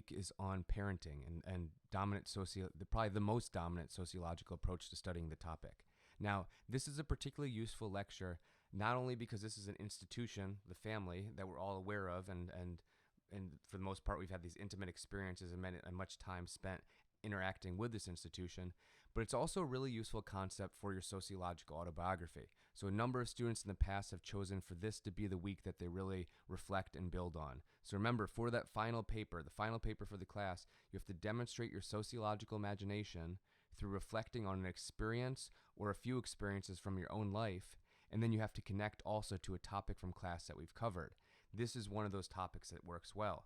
week is on parenting and probably the most dominant sociological approach to studying the topic. Now, this is a particularly useful lecture, not only because this is an institution, the family, that we're all aware of, and for the most part, we've had these intimate experiences and much time spent interacting with this institution, but it's also a really useful concept for your sociological autobiography. So a number of students in the past have chosen for this to be the week that they really reflect and build on. So remember, for that final paper, the final paper for the class, you have to demonstrate your sociological imagination through reflecting on an experience or a few experiences from your own life, and then you have to connect also to a topic from class that we've covered. This is one of those topics that works well.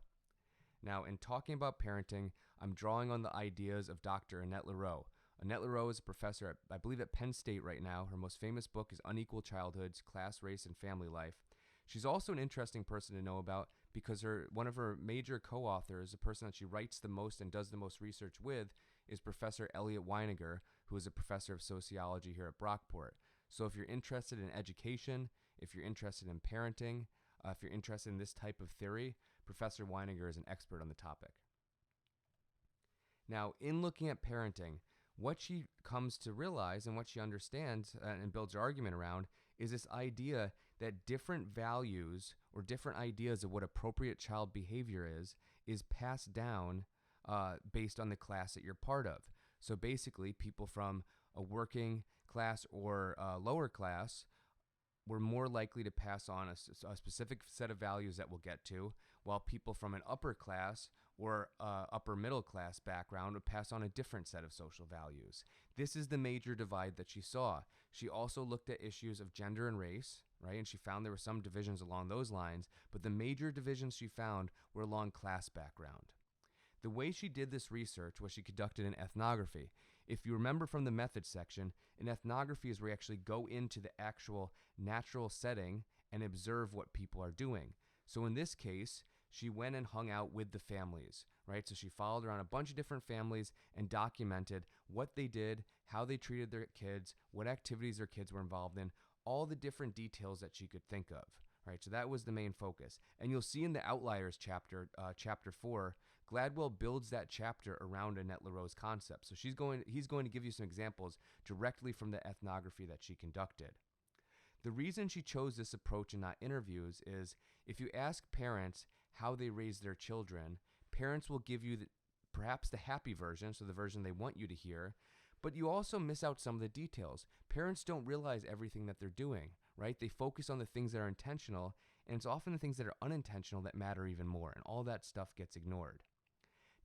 Now, in talking about parenting, I'm drawing on the ideas of Dr. Annette Leroux. Annette Leroux is a professor, I believe, at Penn State right now. Her most famous book is Unequal Childhoods, Class, Race, and Family Life. She's also an interesting person to know about because one of her major co-authors, the person that she writes the most and does the most research with, is Professor Elliot Weiniger, who is a professor of sociology here at Blackboard. So if you're interested in education, if you're interested in parenting, if you're interested in this type of theory, Professor Weiniger is an expert on the topic. Now, in looking at parenting, what she comes to realize and what she understands and builds her argument around is this idea that different values or different ideas of what appropriate child behavior is passed down based on the class that you're part of. So basically, people from a working class or lower class we're more likely to pass on a specific set of values that we'll get to, while people from an upper class or upper middle class background would pass on a different set of social values. This is the major divide that she saw. She also looked at issues of gender and race, right? And she found there were some divisions along those lines, but the major divisions she found were along class background. The way she did this research was she conducted an ethnography. If you remember from the methods section, an ethnography is where you actually go into the actual natural setting and observe what people are doing. So in this case, she went and hung out with the families, right? So she followed around a bunch of different families and documented what they did, how they treated their kids, what activities their kids were involved in, all the different details that she could think of. Right, so that was the main focus. And you'll see in the Outliers chapter, chapter 4, Gladwell builds that chapter around Annette Leroux's concept. So he's going to give you some examples directly from the ethnography that she conducted. The reason she chose this approach and not interviews is if you ask parents how they raise their children, parents will give you perhaps the happy version, so the version they want you to hear, but you also miss out some of the details. Parents don't realize everything that they're doing, right? They focus on the things that are intentional, and it's often the things that are unintentional that matter even more, and all that stuff gets ignored.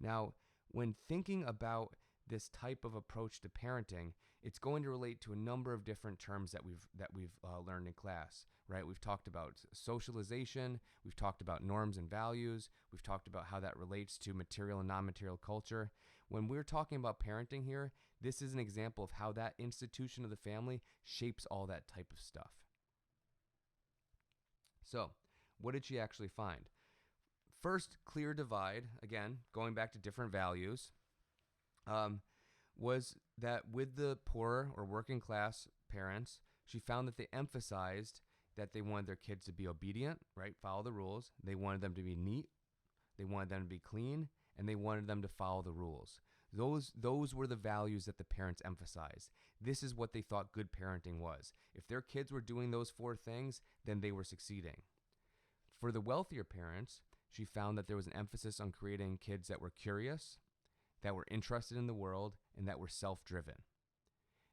Now, when thinking about this type of approach to parenting, it's going to relate to a number of different terms that we've learned in class, right? We've talked about socialization, we've talked about norms and values, we've talked about how that relates to material and non-material culture. When we're talking about parenting here, this is an example of how that institution of the family shapes all that type of stuff. So, what did she actually find? First clear divide, again, going back to different values, was that with the poorer or working class parents, she found that they emphasized that they wanted their kids to be obedient, right? Follow the rules. They wanted them to be neat. They wanted them to be clean, and they wanted them to follow the rules. Those were the values that the parents emphasized. This is what they thought good parenting was. If their kids were doing those 4 things, then they were succeeding. For the wealthier parents, she found that there was an emphasis on creating kids that were curious, that were interested in the world, and that were self-driven.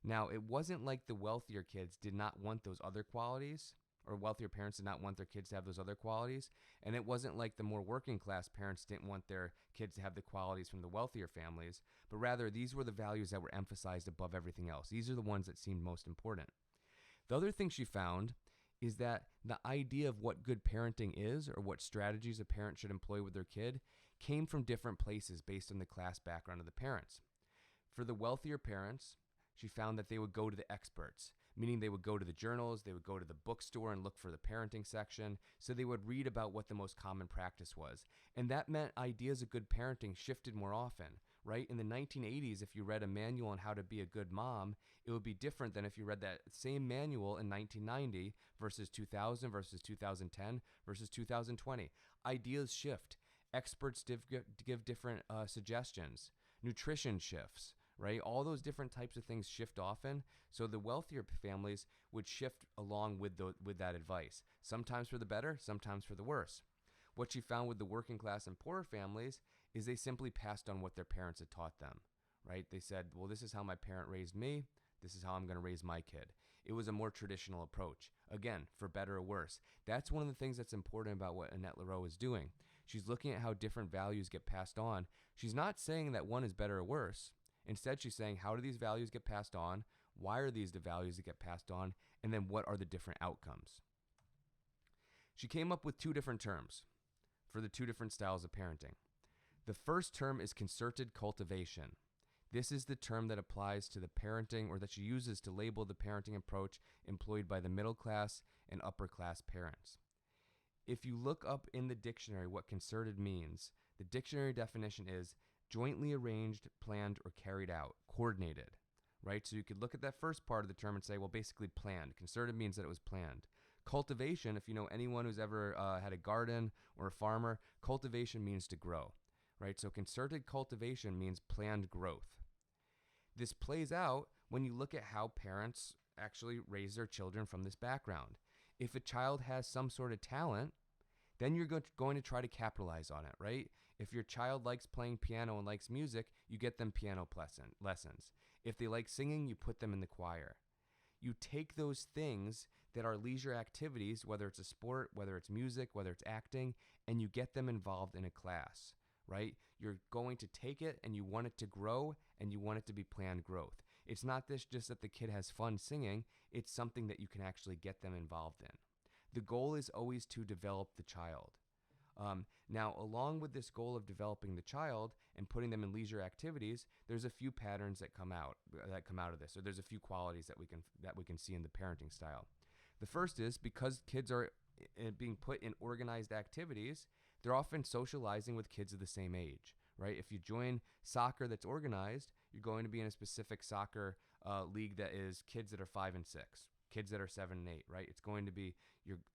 Now, it wasn't like the wealthier kids did not want those other qualities, or wealthier parents did not want their kids to have those other qualities, and it wasn't like the more working class parents didn't want their kids to have the qualities from the wealthier families, but rather these were the values that were emphasized above everything else. These are the ones that seemed most important. The other thing she found is that the idea of what good parenting is or what strategies a parent should employ with their kid came from different places based on the class background of the parents. For the wealthier parents, she found that they would go to the experts, meaning they would go to the journals, they would go to the bookstore and look for the parenting section, so they would read about what the most common practice was. And that meant ideas of good parenting shifted more often, right? In the 1980s, if you read a manual on how to be a good mom, it would be different than if you read that same manual in 1990 versus 2000 versus 2010 versus 2020. Ideas shift. Experts give different suggestions. Nutrition shifts, right? All those different types of things shift often. So the wealthier families would shift along with that advice, sometimes for the better, sometimes for the worse. What she found with the working class and poorer families is they simply passed on what their parents had taught them, right? They said, well, this is how my parent raised me. This is how I'm going to raise my kid. It was a more traditional approach. Again, for better or worse. That's one of the things that's important about what Annette Leroux is doing. She's looking at how different values get passed on. She's not saying that one is better or worse. Instead, she's saying, how do these values get passed on? Why are these the values that get passed on? And then what are the different outcomes? She came up with 2 different terms for the 2 different styles of parenting. The first term is concerted cultivation. This is the term that applies to the parenting, or that she uses to label the parenting approach employed by the middle class and upper class parents. If you look up in the dictionary what concerted means, the dictionary definition is jointly arranged, planned, or carried out, coordinated, right? So you could look at that first part of the term and say, well, basically planned. Concerted means that it was planned. Cultivation, if you know anyone who's ever had a garden or a farmer, cultivation means to grow, right? So concerted cultivation means planned growth. This plays out when you look at how parents actually raise their children from this background. If a child has some sort of talent, then you're going to try to capitalize on it, right? If your child likes playing piano and likes music, you get them piano lessons. If they like singing, you put them in the choir. You take those things that are leisure activities, whether it's a sport, whether it's music, whether it's acting, and you get them involved in a class, right? You're going to take it and you want it to grow, and you want it to be planned growth. It's not just that the kid has fun singing, it's something that you can actually get them involved in. The goal is always to develop the child. Now, along with this goal of developing the child and putting them in leisure activities, there's a few patterns that come out of this, or there's a few qualities that we can see in the parenting style. The first is, because kids are being put in organized activities, they're often socializing with kids of the same age, right? If you join soccer that's organized, you're going to be in a specific soccer league that is kids that are 5 and 6, kids that are 7 and 8, right? It's going to be,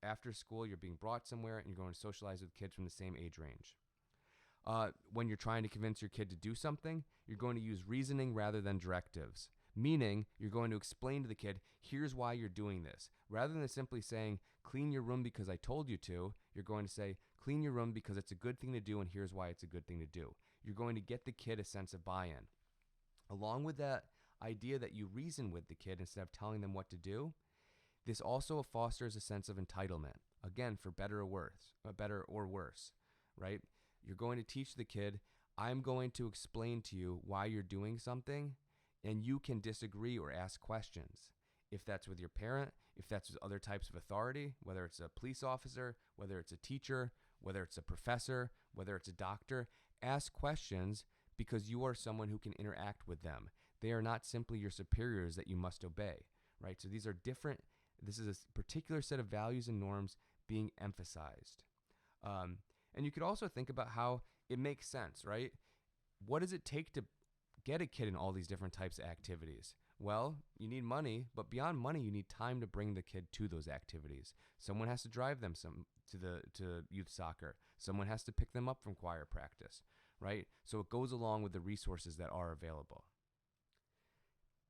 after school, you're being brought somewhere and you're going to socialize with kids from the same age range. When you're trying to convince your kid to do something, you're going to use reasoning rather than directives. Meaning, you're going to explain to the kid, here's why you're doing this. Rather than simply saying, clean your room because I told you to, you're going to say, clean your room because it's a good thing to do, and here's why it's a good thing to do. You're going to get the kid a sense of buy-in. Along with that idea that you reason with the kid instead of telling them what to do, this also fosters a sense of entitlement. Again, for better or worse, right? You're going to teach the kid, I'm going to explain to you why you're doing something, and you can disagree or ask questions. If that's with your parent, if that's with other types of authority, whether it's a police officer, whether it's a teacher, whether it's a professor, whether it's a doctor, ask questions because you are someone who can interact with them. They are not simply your superiors that you must obey, right? So these are different. This is a particular set of values and norms being emphasized. And you could also think about how it makes sense, right? What does it take to get a kid in all these different types of activities? Well, you need money, but beyond money, you need time to bring the kid to those activities. Someone has to drive them to youth soccer. Someone has to pick them up from choir practice, right? So it goes along with the resources that are available.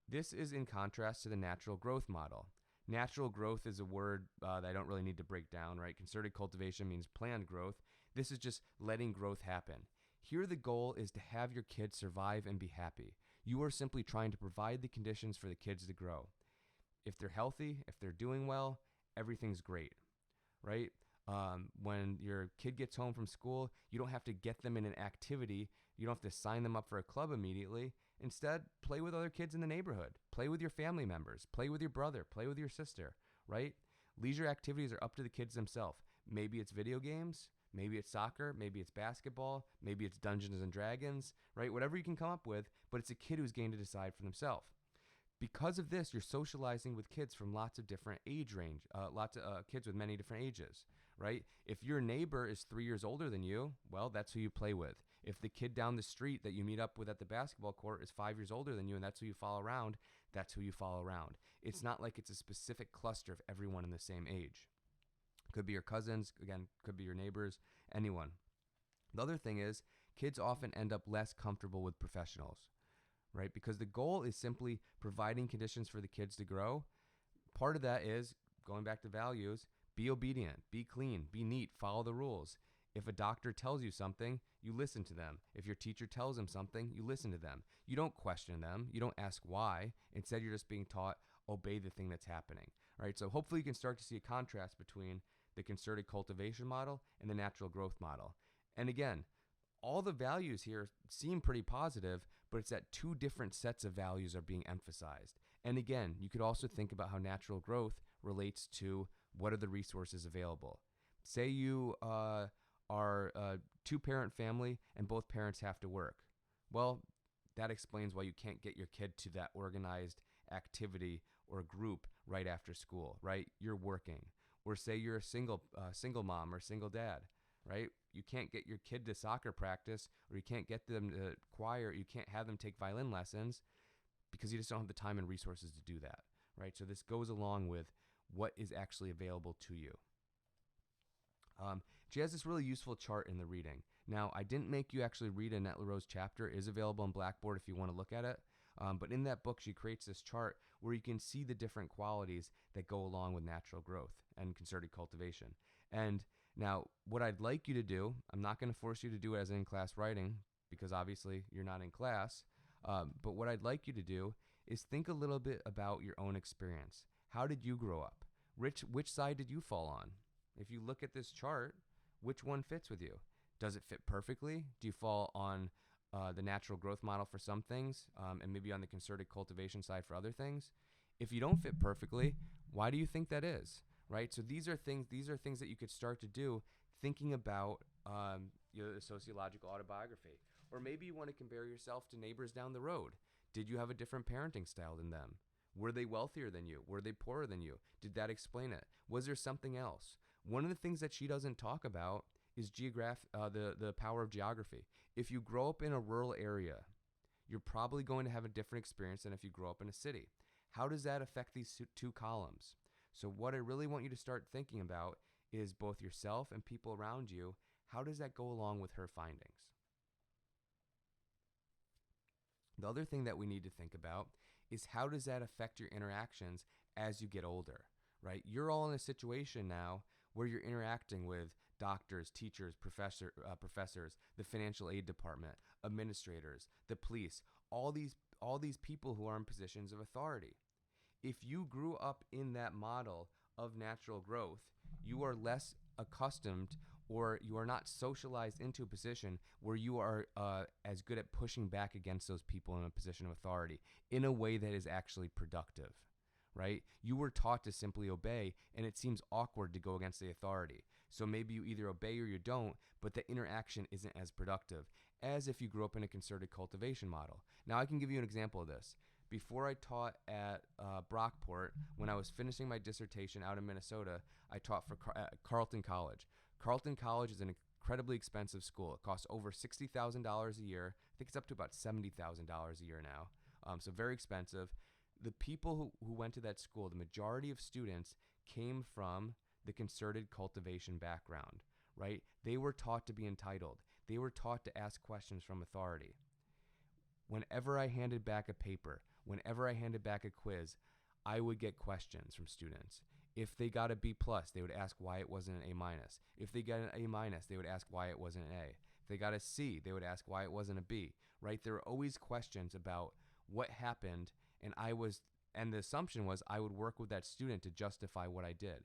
This is in contrast to the natural growth model. Natural growth is a word that I don't really need to break down, right? Concerted cultivation means planned growth. This is just letting growth happen. Here the goal is to have your kids survive and be happy. You are simply trying to provide the conditions for the kids to grow. If they're healthy, if they're doing well, everything's great, right? When your kid gets home from school, you don't have to get them in an activity. You don't have to sign them up for a club immediately. Instead, play with other kids in the neighborhood. Play with your family members. Play with your brother. Play with your sister, right? Leisure activities are up to the kids themselves. Maybe it's video games. Maybe it's soccer. Maybe it's basketball. Maybe it's Dungeons and Dragons, right? Whatever you can come up with, but it's a kid who's going to decide for themselves. Because of this, you're socializing with kids from lots of different age range, lots of kids with many different ages, right? If your neighbor is 3 years older than you, well, that's who you play with. If the kid down the street that you meet up with at the basketball court is 5 years older than you and that's who you follow around, that's who you follow around. It's not like it's a specific cluster of everyone in the same age. Could be your cousins, again, could be your neighbors, anyone. The other thing is kids often end up less comfortable with professionals, right? Because the goal is simply providing conditions for the kids to grow. Part of that is going back to values, be obedient, be clean, be neat, follow the rules. If a doctor tells you something, you listen to them. If your teacher tells them something, you listen to them. You don't question them. You don't ask why. Instead, you're just being taught, obey the thing that's happening, right? So hopefully you can start to see a contrast between the concerted cultivation model and the natural growth model. And again, all the values here seem pretty positive, but it's that two different sets of values are being emphasized. And again, you could also think about how natural growth relates to what are the resources available. Say you are a two-parent family and both parents have to work. Well, that explains why you can't get your kid to that organized activity or group right after school, right? You're working. Or say you're a single mom or single dad, right? You can't get your kid to soccer practice, or you can't get them to choir. You can't have them take violin lessons because you just don't have the time and resources to do that, right? So this goes along with what is actually available to you. She has this really useful chart in the reading. Now, I didn't make you actually read Annette LaRoe's chapter. It is available on Blackboard if you want to look at it. But in that book, she creates this chart where you can see the different qualities that go along with natural growth and concerted cultivation. And now, what I'd like you to do, I'm not going to force you to do it as in-class writing because obviously you're not in class. But what I'd like you to do is think a little bit about your own experience. How did you grow up? Which side did you fall on? If you look at this chart, which one fits with you? Does it fit perfectly? Do you fall on the natural growth model for some things and maybe on the concerted cultivation side for other things? If you don't fit perfectly, why do you think that is? Right? So these are things that you could start to do thinking about the sociological autobiography. Or maybe you want to compare yourself to neighbors down the road. Did you have a different parenting style than them? Were they wealthier than you? Were they poorer than you? Did that explain it? Was there something else? One of the things that she doesn't talk about is the power of geography. If you grow up in a rural area, you're probably going to have a different experience than if you grow up in a city. How does that affect these two columns? So what I really want you to start thinking about is both yourself and people around you. How does that go along with her findings? The other thing that we need to think about is how does that affect your interactions as you get older, right? You're all in a situation now where you're interacting with doctors, teachers, professors, the financial aid department, administrators, the police, all these people who are in positions of authority. If you grew up in that model of natural growth, you are less accustomed or you are not socialized into a position where you are as good at pushing back against those people in a position of authority in a way that is actually productive, right? You were taught to simply obey, and it seems awkward to go against the authority. So maybe you either obey or you don't, but the interaction isn't as productive as if you grew up in a concerted cultivation model. Now, I can give you an example of this. Before I taught at Brockport, when I was finishing my dissertation out in Minnesota, I taught for Carleton College. Carleton College is an incredibly expensive school. It costs over $60,000 a year. I think it's up to about $70,000 a year now. So very expensive. The people who went to that school, the majority of students came from the concerted cultivation background, right? They were taught to be entitled. They were taught to ask questions from authority. Whenever I handed back a paper, whenever I handed back a quiz, I would get questions from students. If they got a B+, they would ask why it wasn't an A-. If they got an A-, they would ask why it wasn't an A. If they got a C, they would ask why it wasn't a B, right? There were always questions about what happened, and the assumption was I would work with that student to justify what I did.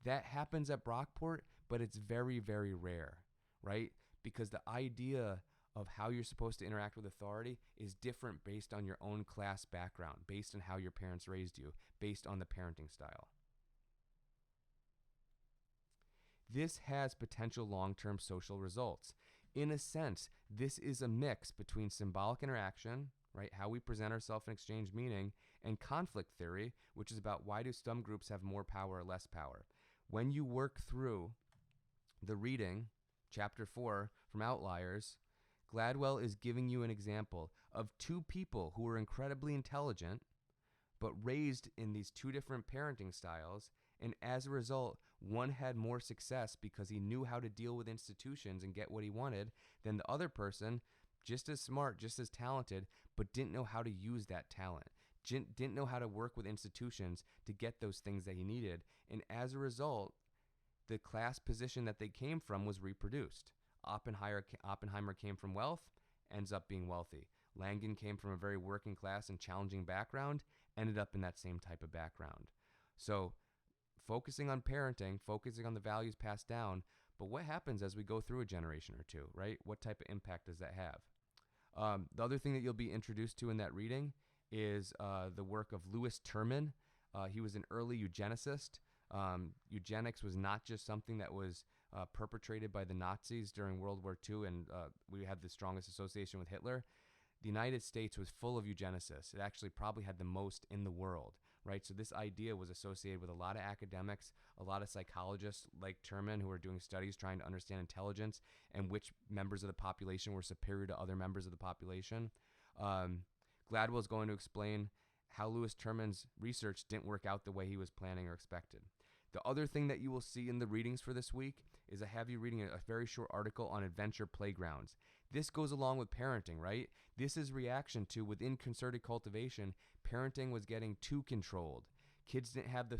That happens at Brockport, but it's very, very rare, right? Because the idea of how you're supposed to interact with authority is different based on your own class background, based on how your parents raised you, based on the parenting style. This has potential long-term social results. In a sense, this is a mix between symbolic interaction, right, how we present ourselves and exchange meaning, and conflict theory, which is about why do some groups have more power or less power. When you work through the reading, chapter 4 from Outliers, Gladwell is giving you an example of two people who were incredibly intelligent but raised in these two different parenting styles, And as a result, one had more success because he knew how to deal with institutions and get what he wanted than the other person, just as smart, just as talented, but didn't know how to use that talent. Didn't know how to work with institutions to get those things that he needed. And as a result, the class position that they came from was reproduced. Oppenheimer came from wealth, ends up being wealthy. Langdon came from a very working class and challenging background, ended up in that same type of background. So focusing on parenting, focusing on the values passed down, but what happens as we go through a generation or two, right? What type of impact does that have? The other thing that you'll be introduced to in that reading is the work of Louis Terman. He was an early eugenicist. Eugenics was not just something that was perpetrated by the Nazis during World War II, and we have the strongest association with Hitler. The United States was full of eugenicists. It actually probably had the most in the world, right? So this idea was associated with a lot of academics, a lot of psychologists like Terman who were doing studies trying to understand intelligence and which members of the population were superior to other members of the population. Gladwell is going to explain how Louis Terman's research didn't work out the way he was planning or expected. The other thing that you will see in the readings for this week is I have you reading a very short article on adventure playgrounds. This goes along with parenting, right? This is reaction to within concerted cultivation, parenting was getting too controlled. Kids didn't have the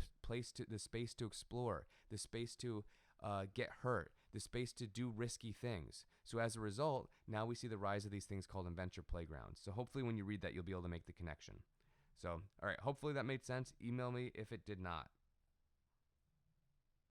space to explore, the space to get hurt, the space to do risky things. So as a result, now we see the rise of these things called adventure playgrounds. So hopefully when you read that, you'll be able to make the connection. So, all right, hopefully that made sense. Email me if it did not.